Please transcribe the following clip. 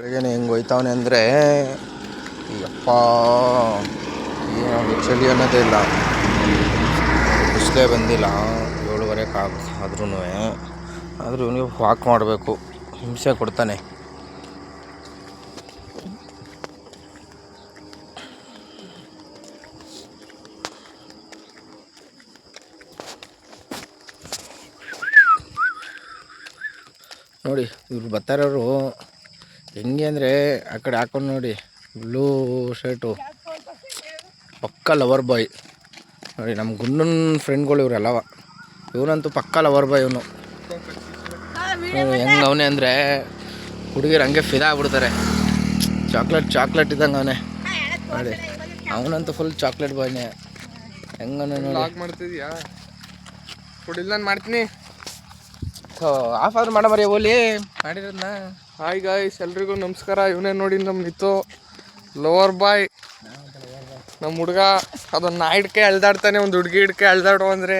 ಬೆಳಗ್ಗೆನೆ ಹೆಂಗೆ ಹೋಯ್ತಾವನೆ ಅಂದರೆ ಯಪ್ಪ ಏನು ಚಳಿ ಅನ್ನೋದೇ ಇಲ್ಲ. ಬಿಸಿಲೇ ಬಂದಿಲ್ಲ 7:30 ಆದ್ರೂ ಇವನಿಗೆ ವಾಕ್ ಮಾಡಬೇಕು, ಹಿಂಸೆ ಕೊಡ್ತಾನೆ. ನೋಡಿ ಇವ್ರು ಬರ್ತಾರವರು ಹೆಂಗೆ ಅಂದರೆ ಆ ಕಡೆ ಹಾಕೊಂಡು ನೋಡಿ, ಬ್ಲೂ ಶರ್ಟು ಪಕ್ಕ ಲವರ್ ಬಾಯ್. ನೋಡಿ ನಮ್ಮ ಗುಂಡನ ಫ್ರೆಂಡ್ಗಳು ಇವರೆಲ್ಲವ. ಇವನಂತೂ ಪಕ್ಕ ಲವರ್ ಬಾಯ್. ಇವನು ಹೆಂಗೆ ಅವನೇ ಅಂದರೆ ಹುಡುಗಿರು ಹಂಗೆ ಫಿದಾ ಆಗ್ಬಿಡ್ತಾರೆ. ಚಾಕ್ಲೇಟ್ ಇದ್ದಂಗೆ ಅವನೇ. ನೋಡಿ ಅವನಂತೂ ಫುಲ್ ಚಾಕ್ಲೇಟ್ ಬಾಯ್ನೇ. ಹೆಂಗವನೇ ನೋಡಿ. ಮಾಡ್ತಿದ್ಯಾ ಕೊಡಿಲ್ಲ, ನಾನು ಮಾಡ್ತೀನಿ. ಆಫ್ ಆದ್ರೂ ಮಾಡ ಮರಿ ಓಲಿ ಮಾಡಿರೋದನ್ನ. ಹಾಯ್ ಗಾಯ್ಸ್, ಎಲ್ರಿಗೂ ನಮಸ್ಕಾರ. ಇವನೇ ನೋಡಿ ನಮ್ಮ ನಿತ್ತು ಲವರ್ ಬಾಯ್, ನಮ್ಮ ಹುಡುಗ. ಅದೊಂದು ನಾಯಿ ಹಿಡ್ಕೆ ಎಳ್ದಾಡ್ತಾನೆ, ಒಂದು ಹುಡುಗಿ ಹಿಡ್ಕೆ ಎಳ್ದಾಡು ಅಂದರೆ